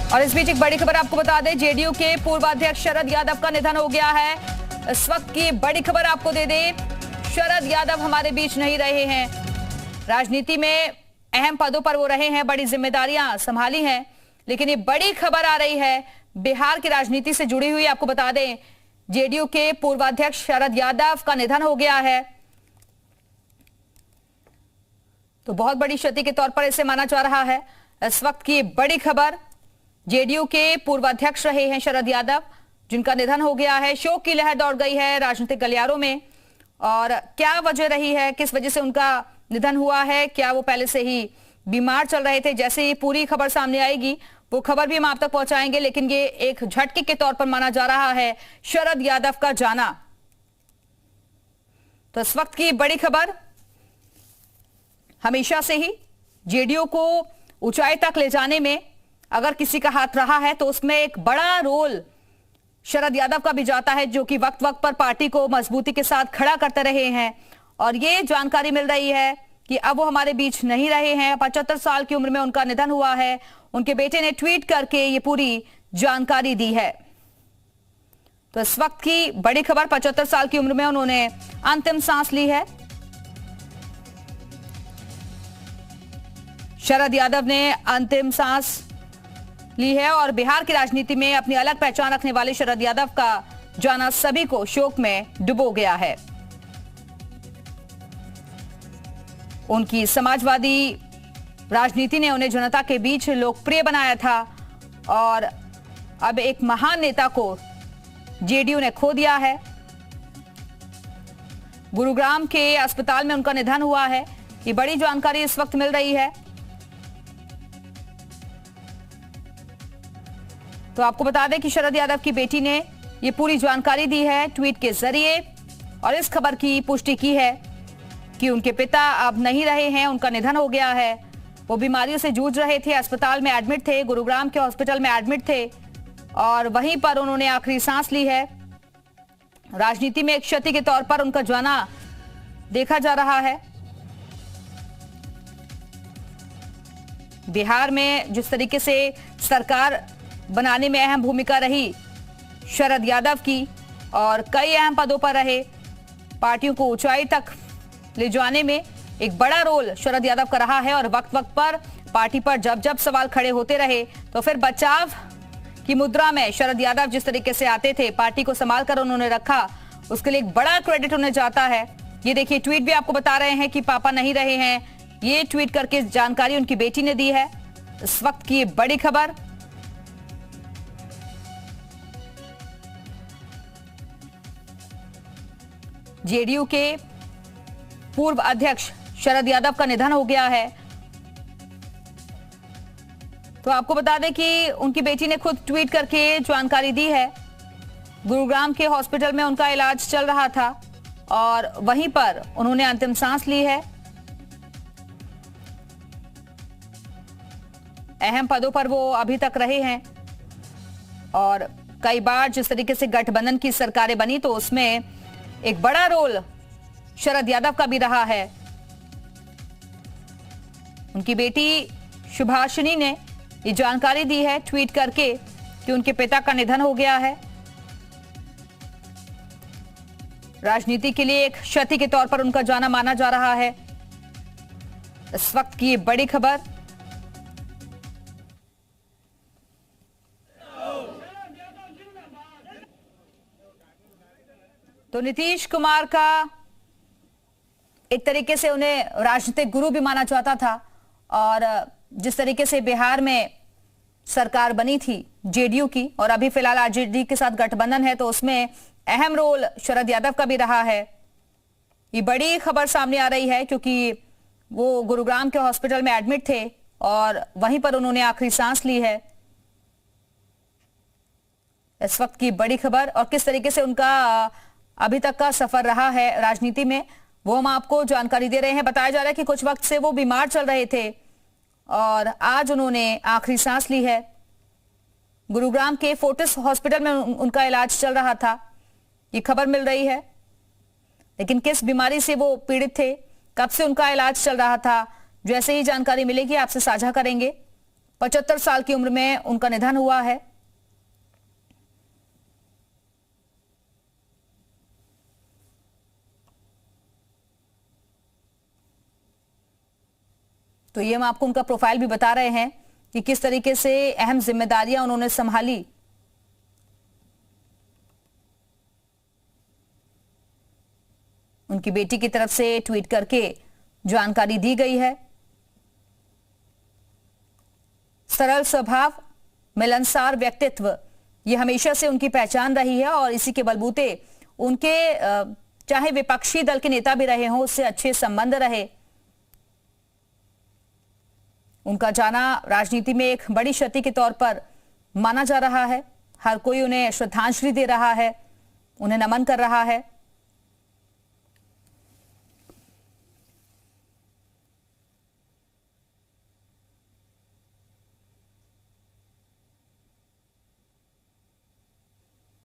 और इस बीच एक बड़ी खबर आपको बता दें, जेडीयू के पूर्व अध्यक्ष शरद यादव का निधन हो गया है। इस वक्त की बड़ी खबर आपको दे दें, शरद यादव हमारे बीच नहीं रहे हैं। राजनीति में अहम पदों पर वो रहे हैं, बड़ी जिम्मेदारियां संभाली हैं, लेकिन ये बड़ी खबर आ रही है बिहार की राजनीति से जुड़ी हुई। आपको बता दें, जेडीयू के पूर्व अध्यक्ष शरद यादव का निधन हो गया है, तो बहुत बड़ी क्षति के तौर पर इसे माना जा रहा है। इस वक्त की बड़ी खबर, जेडीयू के पूर्व अध्यक्ष रहे हैं शरद यादव, जिनका निधन हो गया है। शोक की लहर दौड़ गई है राजनीतिक गलियारों में। और क्या वजह रही है, किस वजह से उनका निधन हुआ है, क्या वो पहले से ही बीमार चल रहे थे? जैसे ही पूरी खबर सामने आएगी वो खबर भी हम आप तक पहुंचाएंगे, लेकिन ये एक झटके के तौर पर माना जा रहा है शरद यादव का जाना। तो इस वक्त की बड़ी खबर, हमेशा से ही जेडीयू को ऊंचाई तक ले जाने में अगर किसी का हाथ रहा है तो उसमें एक बड़ा रोल शरद यादव का भी जाता है, जो कि वक्त वक्त पर पार्टी को मजबूती के साथ खड़ा करते रहे हैं। और ये जानकारी मिल रही है कि अब वो हमारे बीच नहीं रहे हैं। 75 साल की उम्र में उनका निधन हुआ है। उनके बेटे ने ट्वीट करके ये पूरी जानकारी दी है। तो इस वक्त की बड़ी खबर, 75 साल की उम्र में उन्होंने अंतिम सांस ली है। शरद यादव ने अंतिम सांस ली है और बिहार की राजनीति में अपनी अलग पहचान रखने वाले शरद यादव का जाना सभी को शोक में डुबो गया है। उनकी समाजवादी राजनीति ने उन्हें जनता के बीच लोकप्रिय बनाया था और अब एक महान नेता को जेडीयू ने खो दिया है। गुरुग्राम के अस्पताल में उनका निधन हुआ है, ये बड़ी जानकारी इस वक्त मिल रही है। तो आपको बता दें कि शरद यादव की बेटी ने ये पूरी जानकारी दी है ट्वीट के जरिए और इस खबर की पुष्टि की है कि उनके पिता अब नहीं रहे हैं, उनका निधन हो गया है। वो बीमारियों से जूझ रहे थे, अस्पताल में एडमिट थे, गुरुग्राम के हॉस्पिटल में एडमिट थे और वहीं पर उन्होंने आखिरी सांस ली है। राजनीति में एक क्षति के तौर पर उनका जाना देखा जा रहा है। बिहार में जिस तरीके से सरकार बनाने में अहम भूमिका रही शरद यादव की और कई अहम पदों पर रहे, पार्टियों को ऊंचाई तक ले जाने में एक बड़ा रोल शरद यादव का रहा है। और वक्त वक्त पर पार्टी पर जब जब सवाल खड़े होते रहे तो फिर बचाव की मुद्रा में शरद यादव जिस तरीके से आते थे, पार्टी को संभाल कर उन्होंने रखा, उसके लिए एक बड़ा क्रेडिट उन्हें जाता है। ये देखिए, ट्वीट भी आपको बता रहे हैं कि पापा नहीं रहे हैं, ये ट्वीट करके जानकारी उनकी बेटी ने दी है। इस वक्त की बड़ी खबर, जेडीयू के पूर्व अध्यक्ष शरद यादव का निधन हो गया है। तो आपको बता दें कि उनकी बेटी ने खुद ट्वीट करके जानकारी दी है। गुरुग्राम के हॉस्पिटल में उनका इलाज चल रहा था और वहीं पर उन्होंने अंतिम सांस ली है। अहम पदों पर वो अभी तक रहे हैं और कई बार जिस तरीके से गठबंधन की सरकारें बनी तो उसमें एक बड़ा रोल शरद यादव का भी रहा है। उनकी बेटी सुभाषिनी ने ये जानकारी दी है ट्वीट करके कि उनके पिता का निधन हो गया है। राजनीति के लिए एक क्षति के तौर पर उनका जाना माना जा रहा है। इस वक्त की ये बड़ी खबर, तो नीतीश कुमार का एक तरीके से उन्हें राजनीतिक गुरु भी माना जाता था और जिस तरीके से बिहार में सरकार बनी थी जेडीयू की और अभी फिलहाल आरजेडी के साथ गठबंधन है, तो उसमें अहम रोल शरद यादव का भी रहा है। ये बड़ी खबर सामने आ रही है क्योंकि वो गुरुग्राम के हॉस्पिटल में एडमिट थे और वहीं पर उन्होंने आखिरी सांस ली है। इस वक्त की बड़ी खबर और किस तरीके से उनका अभी तक का सफर रहा है राजनीति में, वो हम आपको जानकारी दे रहे हैं। बताया जा रहा है कि कुछ वक्त से वो बीमार चल रहे थे और आज उन्होंने आखिरी सांस ली है। गुरुग्राम के फोर्टिस हॉस्पिटल में उनका इलाज चल रहा था, ये खबर मिल रही है। लेकिन किस बीमारी से वो पीड़ित थे, कब से उनका इलाज चल रहा था, जैसे ही जानकारी मिलेगी आपसे साझा करेंगे। 75 साल की उम्र में उनका निधन हुआ है। तो ये हम आपको उनका प्रोफाइल भी बता रहे हैं कि किस तरीके से अहम जिम्मेदारियां उन्होंने संभाली। उनकी बेटी की तरफ से ट्वीट करके जानकारी दी गई है। सरल स्वभाव, मिलनसार व्यक्तित्व, ये हमेशा से उनकी पहचान रही है और इसी के बलबूते उनके चाहे विपक्षी दल के नेता भी रहे हों, उससे अच्छे संबंध रहे। उनका जाना राजनीति में एक बड़ी क्षति के तौर पर माना जा रहा है। हर कोई उन्हें श्रद्धांजलि दे रहा है, उन्हें नमन कर रहा है।